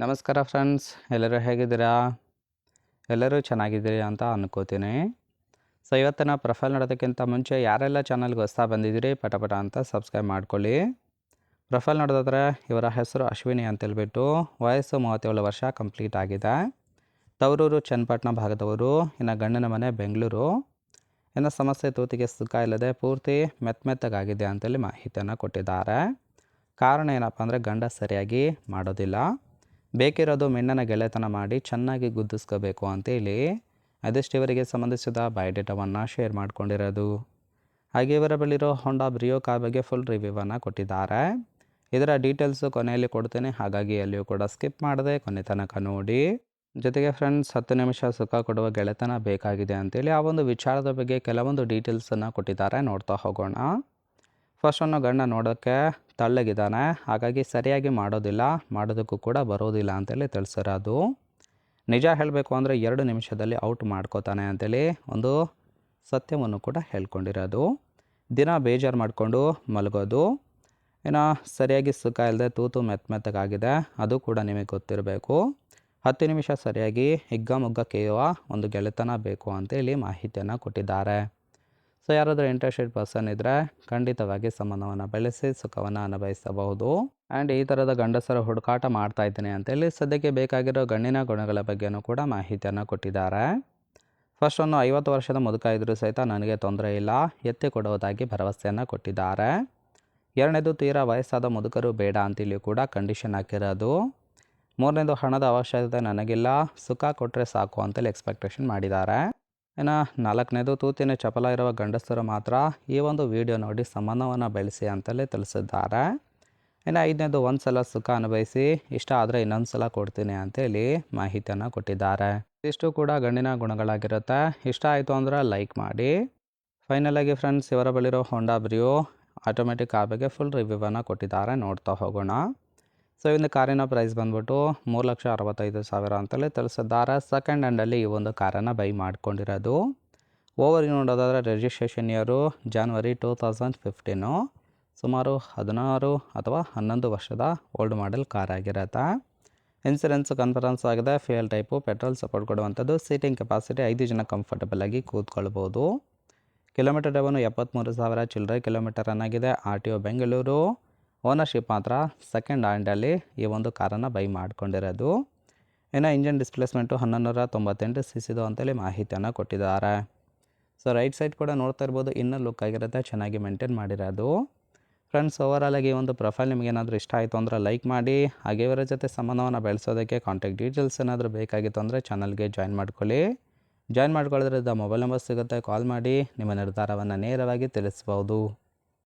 ನಮಸ್ಕಾರ ಫ್ರೆಂಡ್ಸ್, ಎಲ್ಲರೂ ಹೇಗಿದ್ದೀರಾ? ಎಲ್ಲರೂ ಚೆನ್ನಾಗಿದ್ದೀರಿ ಅಂತ ಅನ್ಕೋತೀನಿ. ಸೊ ಇವತ್ತಿನ ಪ್ರೊಫೈಲ್ ನೋಡೋದಕ್ಕಿಂತ ಮುಂಚೆ ಯಾರೆಲ್ಲ ಚಾನಲ್ಗೆ ಹೊಸ್ತಾ ಬಂದಿದ್ದೀರಿ ಪಟ ಅಂತ ಸಬ್ಸ್ಕ್ರೈಬ್ ಮಾಡ್ಕೊಳ್ಳಿ. ಪ್ರೊಫೈಲ್ ನೋಡೋದಾದ್ರೆ ಇವರ ಹೆಸರು ಅಶ್ವಿನಿ ಅಂತೇಳ್ಬಿಟ್ಟು, ವಯಸ್ಸು 37 ವರ್ಷ ಕಂಪ್ಲೀಟ್ ಆಗಿದೆ. ತವರೂರು ಚನ್ನಪಟ್ಟಣ ಭಾಗದವರು, ಇನ್ನು ಗಂಡನ ಮನೆ ಬೆಂಗಳೂರು. ಇನ್ನು ಸಮಸ್ಯೆ ತೂತಿಗೆ ಸುಖ ಇಲ್ಲದೆ ಪೂರ್ತಿ ಮೆತ್ತಗಾಗಿದೆ ಅಂತೇಳಿ ಮಾಹಿತಿಯನ್ನು ಕೊಟ್ಟಿದ್ದಾರೆ. ಕಾರಣ ಏನಪ್ಪ ಅಂದರೆ ಗಂಡ ಸರಿಯಾಗಿ ಮಾಡೋದಿಲ್ಲ, ಬೇಕಿರೋದು ಮೆಣ್ಣನ ಗೆಳೆತನ ಮಾಡಿ ಚೆನ್ನಾಗಿ ಗುದ್ದಿಸ್ಕೋಬೇಕು ಅಂತೇಳಿ ಅದೆಷ್ಟು ಇವರಿಗೆ ಸಂಬಂಧಿಸಿದ ಬಯೋಡೇಟಾವನ್ನು ಶೇರ್ ಮಾಡ್ಕೊಂಡಿರೋದು. ಹಾಗೆ ಇವರ ಬಳಿರೋ ಹೊಂಡಾ ಬ್ರಿಯೋ ಕಾರ್ ಬಗ್ಗೆ ಫುಲ್ ರಿವ್ಯೂವನ್ನು ಕೊಟ್ಟಿದ್ದಾರೆ. ಇದರ ಡೀಟೇಲ್ಸು ಕೊನೆಯಲ್ಲಿ ಕೊಡ್ತೇನೆ, ಹಾಗಾಗಿ ಎಲ್ಲಿಯೂ ಕೂಡ ಸ್ಕಿಪ್ ಮಾಡದೆ ಕೊನೆ ತನಕ ನೋಡಿ. ಜೊತೆಗೆ ಫ್ರೆಂಡ್ಸ್, 10 ನಿಮಿಷ ಸುಖ ಕೊಡುವ ಗೆಳೆತನ ಬೇಕಾಗಿದೆ ಅಂತೇಳಿ ಆ ಒಂದು ವಿಚಾರದ ಬಗ್ಗೆ ಕೆಲವೊಂದು ಡೀಟೇಲ್ಸನ್ನು ಕೊಟ್ಟಿದ್ದಾರೆ, ನೋಡ್ತಾ ಹೋಗೋಣ. ಫಸ್ಟ್ ಒಂದು ಗಂಡ ನೋಡೋಕ್ಕೆ ತಳ್ಳಗಿದ್ದಾನೆ, ಹಾಗಾಗಿ ಸರಿಯಾಗಿ ಮಾಡೋದಕ್ಕೂ ಕೂಡ ಬರೋದಿಲ್ಲ ಅಂತೇಳಿ ತಿಳಿಸಿರೋದು. ನಿಜ ಹೇಳಬೇಕು ಅಂದರೆ 2 ನಿಮಿಷದಲ್ಲಿ ಔಟ್ ಮಾಡ್ಕೋತಾನೆ ಅಂತೇಳಿ ಒಂದು ಸತ್ಯವನ್ನು ಕೂಡ ಹೇಳ್ಕೊಂಡಿರೋದು. ದಿನ ಬೇಜಾರು ಮಾಡಿಕೊಂಡು ಮಲಗೋದು, ಇನ್ನು ಸರಿಯಾಗಿ ಸುಖ ಇಲ್ಲದೆ ತೂತು ಮೆತ್ತಗಾಗಿದೆ, ಅದು ಕೂಡ ನಿಮಗೆ ಗೊತ್ತಿರಬೇಕು. 10 ನಿಮಿಷ ಸರಿಯಾಗಿ ಹಿಗ್ಗಮುಗ್ಗ ಕೇಯುವ ಒಂದು ಗೆಳೆತನ ಬೇಕು ಅಂತೇಳಿ ಮಾಹಿತಿಯನ್ನು ಕೊಟ್ಟಿದ್ದಾರೆ. ಸೊ ಯಾರಾದರೂ ಇಂಟ್ರೆಸ್ಟೆಡ್ ಪರ್ಸನ್ ಇದ್ದರೆ ಖಂಡಿತವಾಗಿ ಸಂಬಂಧವನ್ನು ಬೆಳೆಸಿ ಸುಖವನ್ನು ಅನುಭವಿಸಬಹುದು. ಆ್ಯಂಡ್ ಈ ಥರದ ಗಂಡಸರ ಹುಡುಕಾಟ ಮಾಡ್ತಾ ಇದ್ದೀನಿ ಅಂತೇಳಿ ಸದ್ಯಕ್ಕೆ ಬೇಕಾಗಿರೋ ಗಣ್ಣಿನ ಗುಣಗಳ ಬಗ್ಗೆಯೂ ಕೂಡ ಮಾಹಿತಿಯನ್ನು ಕೊಟ್ಟಿದ್ದಾರೆ. ಫಸ್ಟ್ ಒಂದು 50 ವರ್ಷದ ಮುದುಕ ಇದ್ದರೂ ಸಹಿತ ನನಗೆ ತೊಂದರೆ ಇಲ್ಲ, ಎತ್ತಿ ಕೊಡುವುದಾಗಿ ಭರವಸೆಯನ್ನು ಕೊಟ್ಟಿದ್ದಾರೆ. ಎರಡನೇದು, ತೀರಾ ವಯಸ್ಸಾದ ಮುದುಕರು ಬೇಡ ಅಂತೇಳಿ ಕೂಡ ಕಂಡೀಷನ್ ಹಾಕಿರೋದು. ಮೂರನೇದು, ಹಣದ ಅವಶ್ಯಕತೆ ನನಗಿಲ್ಲ, ಸುಖ ಕೊಟ್ಟರೆ ಸಾಕು ಅಂತೇಳಿ ಎಕ್ಸ್ಪೆಕ್ಟೇಷನ್ ಮಾಡಿದ್ದಾರೆ. ಇನ್ನು ನಾಲ್ಕನೇದು, ತೂತಿನ ಚಪಲ ಇರುವ ಗಂಡಸರು ಮಾತ್ರ ಈ ಒಂದು ವಿಡಿಯೋ ನೋಡಿ ಸಂಬಂಧವನ್ನು ಬೆಳೆಸಿ ಅಂತಲೇ ತಿಳಿಸಿದ್ದಾರೆ. ಇನ್ನು ಐದನೇದು, ಒಂದು ಸಲ ಸುಖ ಅನುಭವಿಸಿ, ಇಷ್ಟ ಆದರೆ ಇನ್ನೊಂದು ಸಲ ಕೊಡ್ತೀನಿ ಅಂತೇಳಿ ಮಾಹಿತಿಯನ್ನು ಕೊಟ್ಟಿದ್ದಾರೆ. ಇಷ್ಟು ಕೂಡ ಗಂಡಿನ ಗುಣಗಳಾಗಿರುತ್ತೆ. ಇಷ್ಟ ಆಯಿತು ಅಂದರೆ ಲೈಕ್ ಮಾಡಿ. ಫೈನಲಾಗಿ ಫ್ರೆಂಡ್ಸ್, ಇವರ ಬಳಿರೋ ಹೊಂಡಾ ಬ್ರಿಯೋ ಆಟೋಮೆಟಿಕ್ ಕಾರ್ ಬಗ್ಗೆ ಫುಲ್ ರಿವ್ಯೂವನ್ನು ಕೊಟ್ಟಿದ್ದಾರೆ, ನೋಡ್ತಾ ಹೋಗೋಣ. ಸೊ ಒಂದು ಕಾರಿನ ಪ್ರೈಸ್ ಬಂದ್ಬಿಟ್ಟು 3,65,000 ಅಂತಲೇ ತಿಳಿಸಿದ್ದಾರೆ. ಸೆಕೆಂಡ್ ಹ್ಯಾಂಡಲ್ಲಿ ಈ ಒಂದು ಕಾರನ್ನು ಬೈ ಮಾಡ್ಕೊಂಡಿರೋದು. ಓವರ್ ನೋಡೋದಾದರೆ ರಿಜಿಸ್ಟ್ರೇಷನ್ ಇಯರು January 2015, ಸುಮಾರು 16 ಅಥವಾ 11 ವರ್ಷದ ಓಲ್ಡ್ ಮಾಡೆಲ್ ಕಾರ್ ಆಗಿರುತ್ತೆ. ಇನ್ಸೂರೆನ್ಸ್ ಕನ್ಫರೆನ್ಸ್ ಆಗಿದೆ. ಫ್ಯೂಯಲ್ ಟೈಪು ಪೆಟ್ರೋಲ್ ಸಪೋರ್ಟ್ ಕೊಡುವಂಥದ್ದು. ಸೀಟಿಂಗ್ ಕೆಪಾಸಿಟಿ 5 ಜನ ಕಂಫರ್ಟಬಲ್ ಆಗಿ ಕೂತ್ಕೊಳ್ಬೋದು. ಕಿಲೋಮೀಟರ್ ಡ್ರೈವನು 73,000 ಚಿಲ್ಲರೆ ಕಿಲೋಮೀಟರ್ ಆಗಿದೆ. RTO ಬೆಂಗಳೂರು. ಓನರ್ಶಿಪ್ ಮಾತ್ರ ಸೆಕೆಂಡ್ ಹ್ಯಾಂಡಲ್ಲಿ ಈ ಒಂದು ಕಾರನ್ನು ಬೈ ಮಾಡ್ಕೊಂಡಿರೋದು. ಇನ್ನು ಇಂಜನ್ ಡಿಸ್ಪ್ಲೇಸ್ಮೆಂಟು 1198 cc ಅಂತೇಳಿ ಮಾಹಿತಿಯನ್ನು ಕೊಟ್ಟಿದ್ದಾರೆ. ಸೊ ರೈಟ್ ಸೈಡ್ ಕೂಡ ನೋಡ್ತಾ ಇರ್ಬೋದು, ಇನ್ನರ್ ಲುಕ್ ಆಗಿರುತ್ತೆ, ಚೆನ್ನಾಗಿ ಮೇಂಟೈನ್ ಮಾಡಿರೋದು. ಫ್ರೆಂಡ್ಸ್, ಓವರಾಲ್ ಆಗಿ ಈ ಒಂದು ಪ್ರೊಫೈಲ್ ನಿಮಗೆ ಏನಾದರೂ ಇಷ್ಟ ಆಯಿತು ಅಂದರೆ ಲೈಕ್ ಮಾಡಿ. ಹಾಗೆ ಇವರ ಜೊತೆ ಸಂಬಂಧವನ್ನು ಬೆಳೆಸೋದಕ್ಕೆ ಕಾಂಟ್ಯಾಕ್ಟ್ ಡೀಟೇಲ್ಸ್ ಏನಾದರೂ ಬೇಕಾಗಿತ್ತು ಅಂದರೆ ಚಾನಲ್ಗೆ ಜಾಯಿನ್ ಮಾಡ್ಕೊಳ್ಳಿ. ಜಾಯಿನ್ ಮಾಡ್ಕೊಳ್ಳೋದ್ರಿಂದ ಮೊಬೈಲ್ ನಂಬರ್ ಸಿಗುತ್ತೆ, ಕಾಲ್ ಮಾಡಿ ನಿಮ್ಮ ನಿರ್ಧಾರವನ್ನು ನೇರವಾಗಿ ತಿಳಿಸ್ಬೋದು.